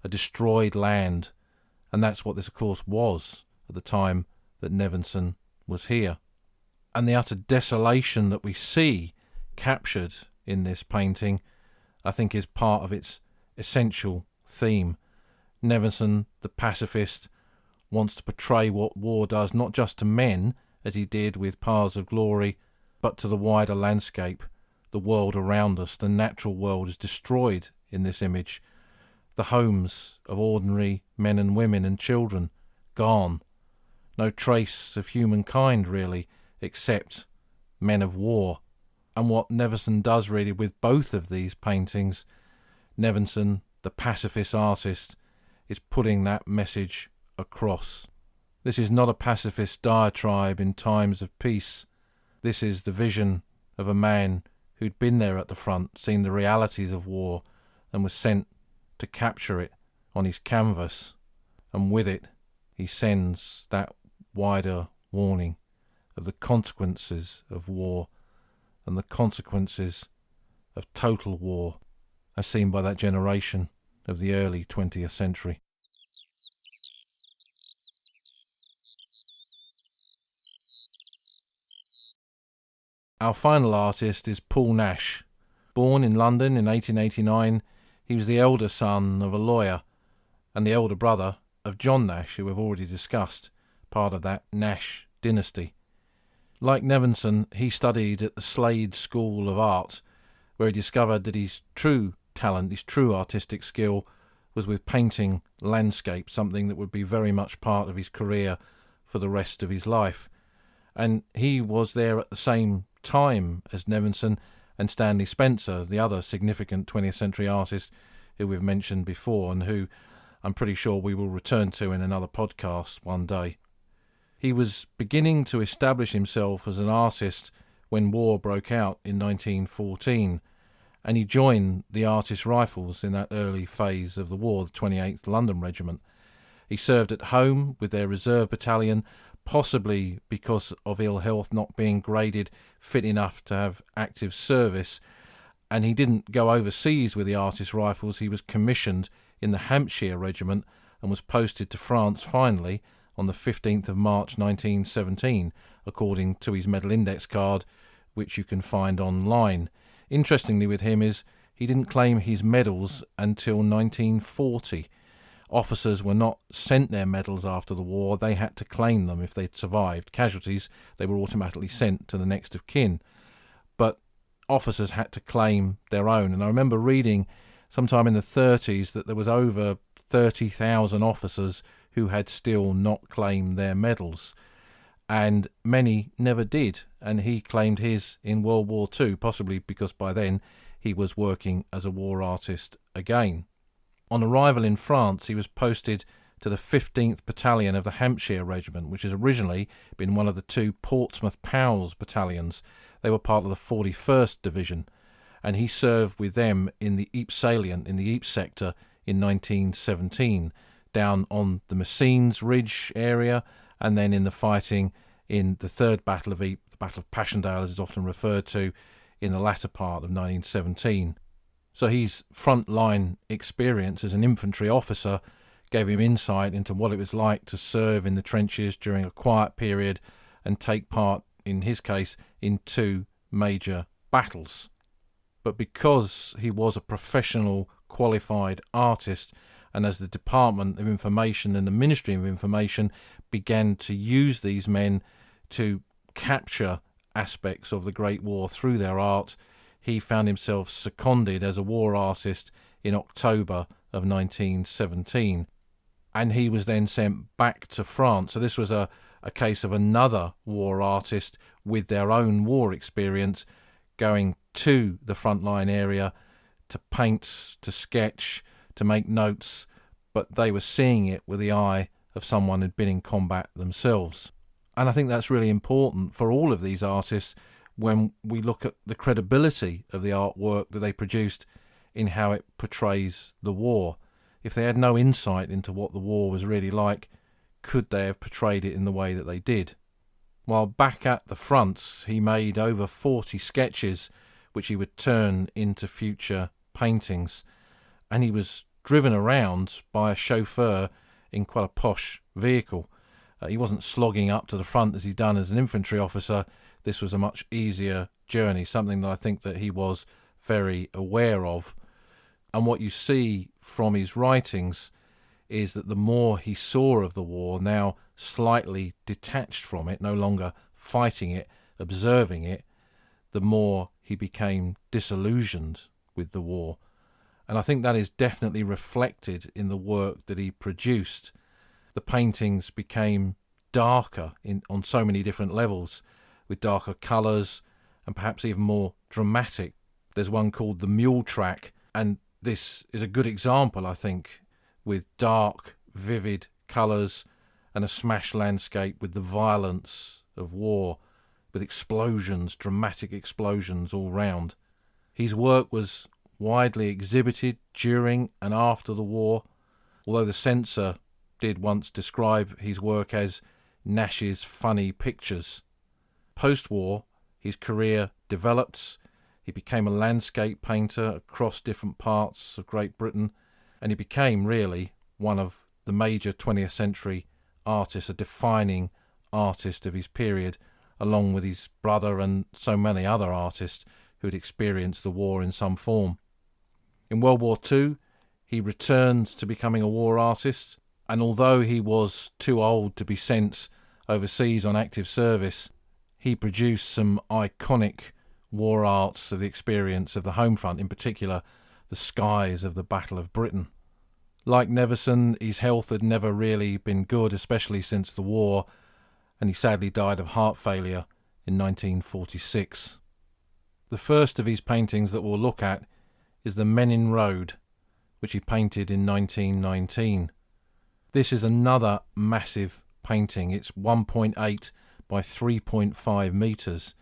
a destroyed land, and that's what this of course was at the time that Nevinson was here. And the utter desolation that we see captured in this painting, I think, is part of its essential theme. Nevinson, the pacifist, wants to portray what war does, not just to men, as he did with Paths of Glory, but to the wider landscape, the world around us. The natural world is destroyed in this image. The homes of ordinary men and women and children, gone. No trace of humankind, really, except men of war. And what Nevinson does really with both of these paintings, Nevinson, the pacifist artist, is putting that message across. This is not a pacifist diatribe in times of peace. This is the vision of a man who'd been there at the front, seen the realities of war, and was sent to capture it on his canvas. And with it, he sends that wider warning of the consequences of war and the consequences of total war, as seen by that generation of the early 20th century. Our final artist is Paul Nash. Born in London in 1889, he was the elder son of a lawyer and the elder brother of John Nash, who we've already discussed, part of that Nash dynasty. Like Nevinson, he studied at the Slade School of Art, where he discovered that his true talent, his true artistic skill, was with painting landscape, something that would be very much part of his career for the rest of his life. And he was there at the same time as Nevinson and Stanley Spencer, the other significant 20th century artist who we've mentioned before and who I'm pretty sure we will return to in another podcast one day. He was beginning to establish himself as an artist when war broke out in 1914, and he joined the Artists' Rifles in that early phase of the war, the 28th London Regiment. He served at home with their reserve battalion, possibly because of ill health, not being graded fit enough to have active service, and he didn't go overseas with the Artists' Rifles. He was commissioned in the Hampshire Regiment and was posted to France finally on the 15th of March 1917, according to his medal index card, which you can find online. Interestingly with him is he didn't claim his medals until 1940. Officers were not sent their medals after the war. They had to claim them if they'd survived. Casualties, they were automatically sent to the next of kin. But officers had to claim their own. And I remember reading sometime in the 30s that there was over 30,000 officers who had still not claimed their medals. And many never did. And he claimed his in World War II, possibly because by then he was working as a war artist again. On arrival in France, he was posted to the 15th Battalion of the Hampshire Regiment, which has originally been one of the two Portsmouth Powell's battalions. They were part of the 41st Division, and he served with them in the Ypres salient, in the Ypres sector, in 1917, down on the Messines Ridge area, and then in the fighting in the Third Battle of Ypres, the Battle of Passchendaele, as it's often referred to, in the latter part of 1917. So his front-line experience as an infantry officer gave him insight into what it was like to serve in the trenches during a quiet period and take part, in his case, in two major battles. But because he was a professional, qualified artist, and as the Department of Information and the Ministry of Information began to use these men to capture aspects of the Great War through their art, he found himself seconded as a war artist in October of 1917, and he was then sent back to France. So this was a case of another war artist with their own war experience going to the frontline area to paint, to sketch, to make notes, but they were seeing it with the eye of someone who'd been in combat themselves. And I think that's really important for all of these artists when we look at the credibility of the artwork that they produced in how it portrays the war. If they had no insight into what the war was really like, could they have portrayed it in the way that they did? While back at the fronts, he made over 40 sketches which he would turn into future paintings, and he was driven around by a chauffeur in quite a posh vehicle. He wasn't slogging up to the front as he'd done as an infantry officer. This was a much easier journey, something that I think that he was very aware of. And what you see from his writings is that the more he saw of the war, now slightly detached from it, no longer fighting it, observing it, the more he became disillusioned with the war. And I think that is definitely reflected in the work that he produced. The paintings became darker on so many different levels, with darker colours and perhaps even more dramatic. There's one called The Mule Track, and this is a good example, I think, with dark, vivid colours and a smashed landscape with the violence of war, with explosions, dramatic explosions all round. His work was widely exhibited during and after the war, although the censor did once describe his work as Nash's funny pictures. Post-war, his career developed. He became a landscape painter across different parts of Great Britain, and he became really one of the major 20th century artists, a defining artist of his period, along with his brother and so many other artists who had experienced the war in some form. In World War II, he returned to becoming a war artist, and although he was too old to be sent overseas on active service, he produced some iconic war arts of the experience of the home front, in particular the skies of the Battle of Britain. Like Nevinson, his health had never really been good, especially since the war, and he sadly died of heart failure in 1946. The first of his paintings that we'll look at is the Menin Road, which he painted in 1919. This is another massive painting. It's 1.8 by 3.5 metres.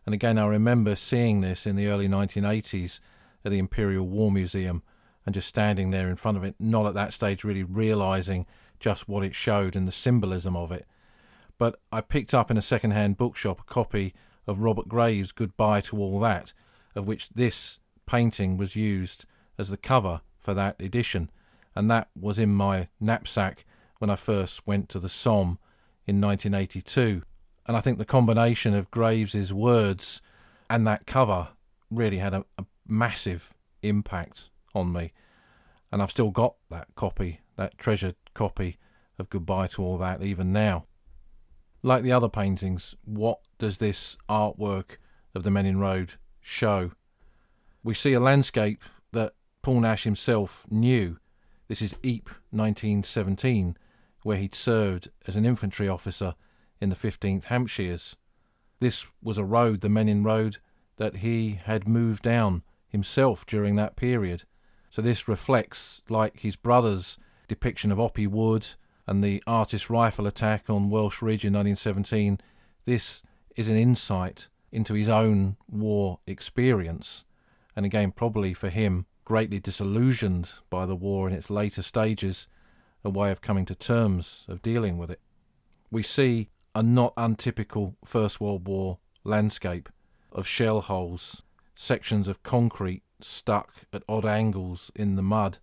And again, I remember seeing this in the early 1980s at the Imperial War Museum and just standing there in front of it, not at that stage really realising just what it showed and the symbolism of it. But I picked up in a second-hand bookshop a copy of Robert Graves' Goodbye to All That, of which this painting was used as the cover for that edition, and that was in my knapsack when I first went to the Somme in 1982. And I think the combination of Graves' words and that cover really had a massive impact on me. And I've still got that copy, that treasured copy of Goodbye to All That, even now. Like the other paintings, what does this artwork of the Menin Road show? We see a landscape that Paul Nash himself knew. This is Ypres 1917, where he'd served as an infantry officer in the 15th Hampshires. This was a road, the Menin Road, that he had moved down himself during that period. So this reflects, like his brother's depiction of Oppy Wood and the artist's rifle attack on Welsh Ridge in 1917, this is an insight into his own war experience. And again, probably for him, greatly disillusioned by the war in its later stages, a way of coming to terms, of dealing with it. We see a not untypical First World War landscape of shell holes, sections of concrete stuck at odd angles in the mud,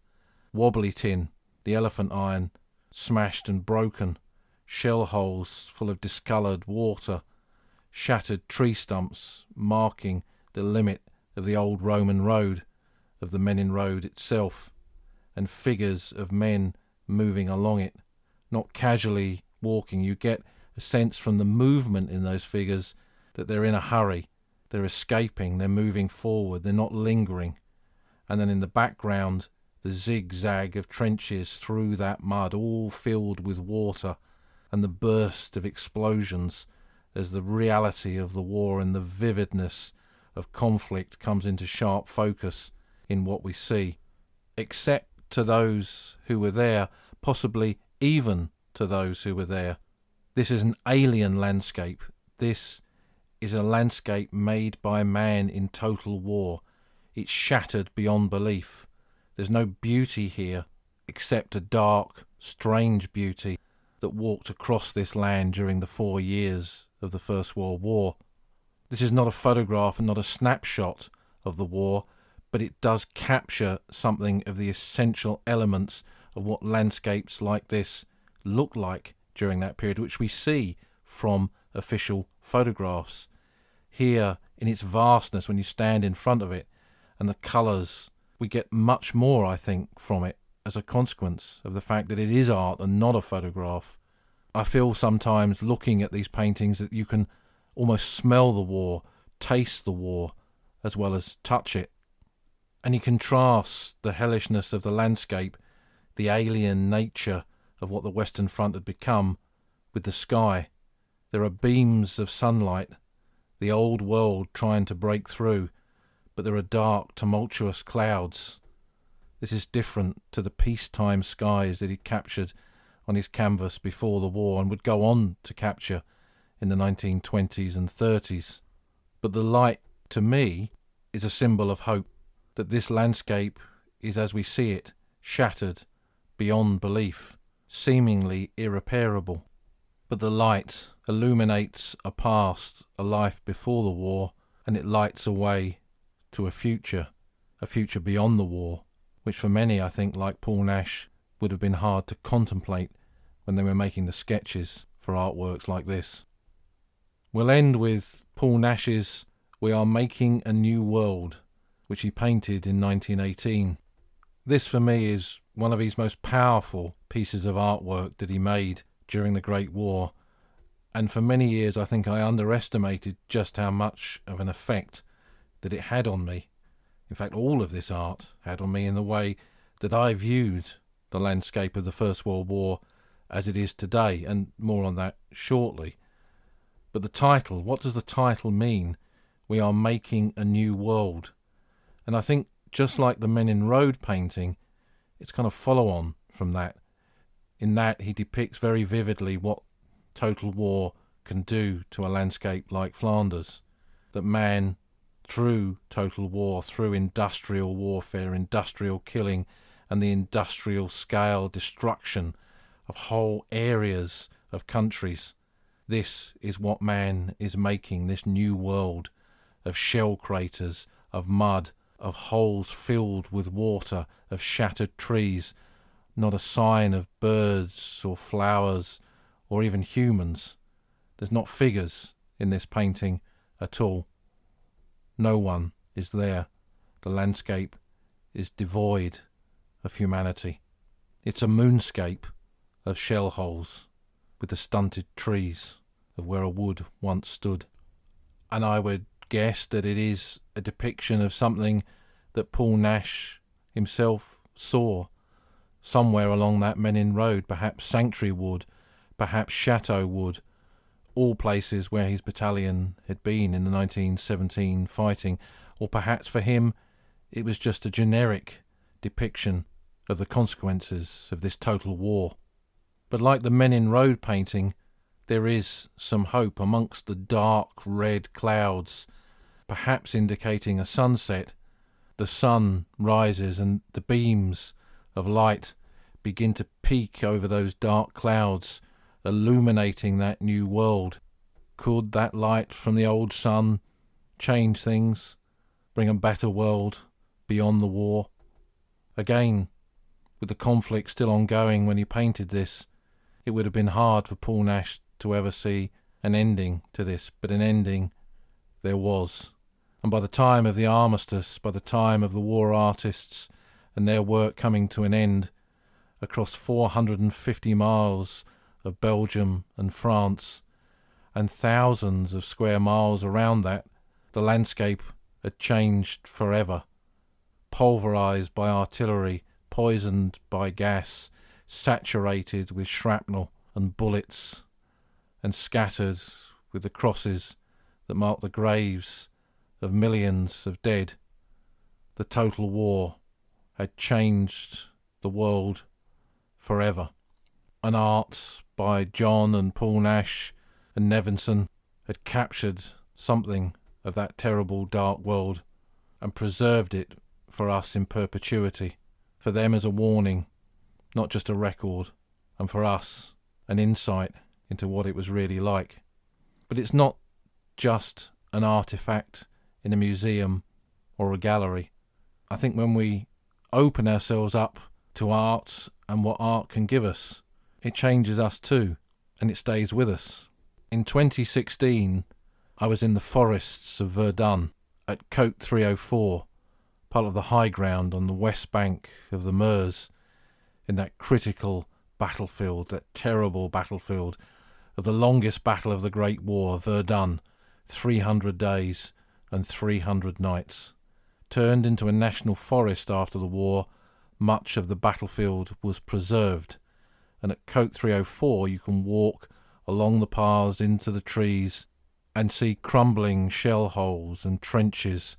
wobbly tin, the elephant iron, smashed and broken, shell holes full of discoloured water, shattered tree stumps marking the limit of the old Roman road, of the Menin Road itself, and figures of men moving along it, not casually walking. You get a sense from the movement in those figures that they're in a hurry, they're escaping, they're moving forward, they're not lingering. And then in the background, the zigzag of trenches through that mud, all filled with water, and the burst of explosions as the reality of the war and the vividness of conflict comes into sharp focus in what we see. Except to those who were there, possibly even to those who were there, this is an alien landscape. This is a landscape made by man in total war. It's shattered beyond belief. There's no beauty here except a dark, strange beauty that walked across this land during the 4 years of the First World War. This is not a photograph and not a snapshot of the war, but it does capture something of the essential elements of what landscapes like this look like during that period, which we see from official photographs. Here, in its vastness, when you stand in front of it, and the colours, we get much more, I think, from it as a consequence of the fact that it is art and not a photograph. I feel sometimes looking at these paintings that you can almost smell the war, taste the war, as well as touch it. And he contrasts the hellishness of the landscape, the alien nature of what the Western Front had become, with the sky. There are beams of sunlight, the old world trying to break through, but there are dark, tumultuous clouds. This is different to the peacetime skies that he captured on his canvas before the war and would go on to capture in the 1920s and 30s. But the light, to me, is a symbol of hope, that this landscape is, as we see it, shattered beyond belief, seemingly irreparable. But the light illuminates a past, a life before the war, and it lights a way to a future beyond the war, which for many, I think, like Paul Nash, would have been hard to contemplate when they were making the sketches for artworks like this. We'll end with Paul Nash's "We Are Making a New World," which he painted in 1918. This for me is one of his most powerful pieces of artwork that he made during the Great War, and for many years I think I underestimated just how much of an effect that it had on me. In fact, all of this art had on me in the way that I viewed the landscape of the First World War as it is today, and more on that shortly. But the title, what does the title mean? We are making a new world. And I think just like the Men in Road painting, it's kind of follow on from that. In that he depicts very vividly what total war can do to a landscape like Flanders. That man, through total war, through industrial warfare, industrial killing, and the industrial scale destruction of whole areas of countries, this is what man is making, this new world of shell craters, of mud, of holes filled with water, of shattered trees, not a sign of birds or flowers or even humans. There's not figures in this painting at all. No one is there. The landscape is devoid of humanity. It's a moonscape of shell holes with the stunted trees of where a wood once stood. And I would guess that it is a depiction of something that Paul Nash himself saw somewhere along that Menin Road, perhaps Sanctuary Wood, perhaps Chateau Wood, all places where his battalion had been in the 1917 fighting, or perhaps for him it was just a generic depiction of the consequences of this total war. But like the Menin Road painting, there is some hope amongst the dark red clouds, perhaps indicating a sunset. The sun rises and the beams of light begin to peek over those dark clouds, illuminating that new world. Could that light from the old sun change things, bring a better world beyond the war? Again, with the conflict still ongoing when he painted this, it would have been hard for Paul Nash to ever see an ending to this, but an ending there was. And by the time of the armistice, by the time of the war artists and their work coming to an end, across 450 miles of Belgium and France, and thousands of square miles around that, the landscape had changed forever. Pulverized by artillery, poisoned by gas, saturated with shrapnel and bullets, and scattered with the crosses that mark the graves of millions of dead. The total war had changed the world forever. And art by John and Paul Nash and Nevinson had captured something of that terrible dark world and preserved it for us in perpetuity, for them as a warning, not just a record, and for us an insight into what it was really like. But it's not just an artifact in a museum or a gallery. I think when we open ourselves up to art and what art can give us, it changes us too, and it stays with us. In 2016, I was in the forests of Verdun at Côte 304, part of the high ground on the west bank of the Meuse, in that critical battlefield, that terrible battlefield of the longest battle of the Great War, Verdun, 300 days and 300 nights. Turned into a national forest after the war, much of the battlefield was preserved, and at Côte 304 you can walk along the paths into the trees and see crumbling shell holes and trenches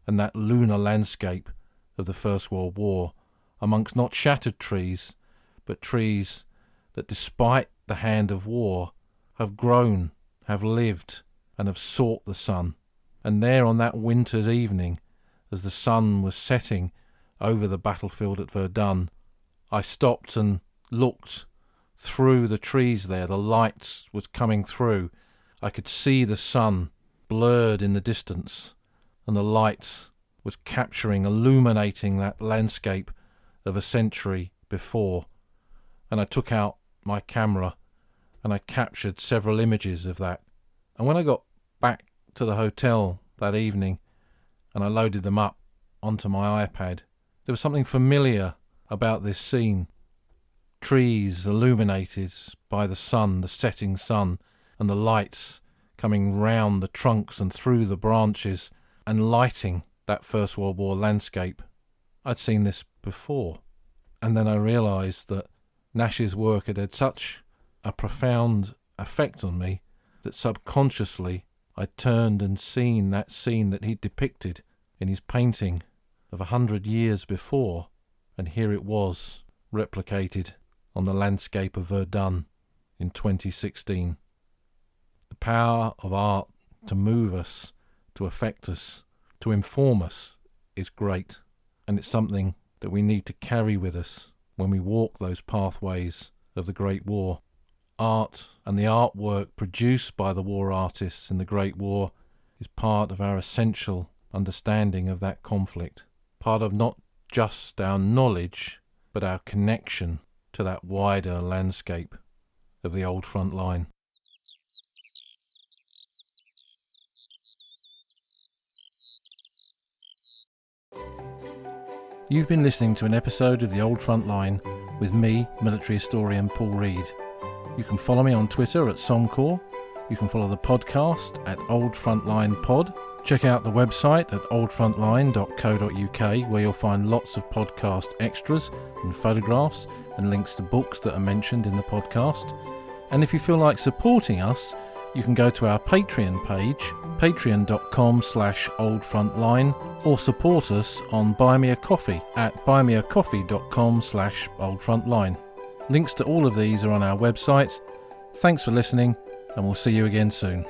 and that lunar landscape of the First World War, amongst not shattered trees, but trees that despite the hand of war have grown, have lived, and have sought the sun. And there on that winter's evening, as the sun was setting over the battlefield at Verdun, I stopped and looked through the trees there. The light was coming through. I could see the sun blurred in the distance, and the light was capturing, illuminating that landscape of a century before. And I took out my camera and I captured several images of that. And when I got back to the hotel that evening and I loaded them up onto my iPad, there was something familiar about this scene. Trees illuminated by the sun, the setting sun, and the lights coming round the trunks and through the branches and lighting that First World War landscape. I'd seen this before, and then I realised that Nash's work had such a profound effect on me that subconsciously I'd turned and seen that scene that he'd depicted in his painting of 100 years before, and here it was, replicated on the landscape of Verdun in 2016. The power of art to move us, to affect us, to inform us is great, and it's something that we need to carry with us when we walk those pathways of the Great War. Art and the artwork produced by the war artists in the Great War is part of our essential understanding of that conflict, part of not just our knowledge, but our connection to that wider landscape of the old front line. You've been listening to an episode of The Old Front Line with me, military historian Paul Reed. You can follow me on Twitter at Somcor. You can follow the podcast at Old Frontline Pod. Check out the website at oldfrontline.co.uk, where you'll find lots of podcast extras and photographs and links to books that are mentioned in the podcast. And if you feel like supporting us, you can go to our Patreon page, patreon.com/oldfrontline, or support us on Buy Me a Coffee at buymeacoffee.com/oldfrontline. Links to all of these are on our website. Thanks for listening, and we'll see you again soon.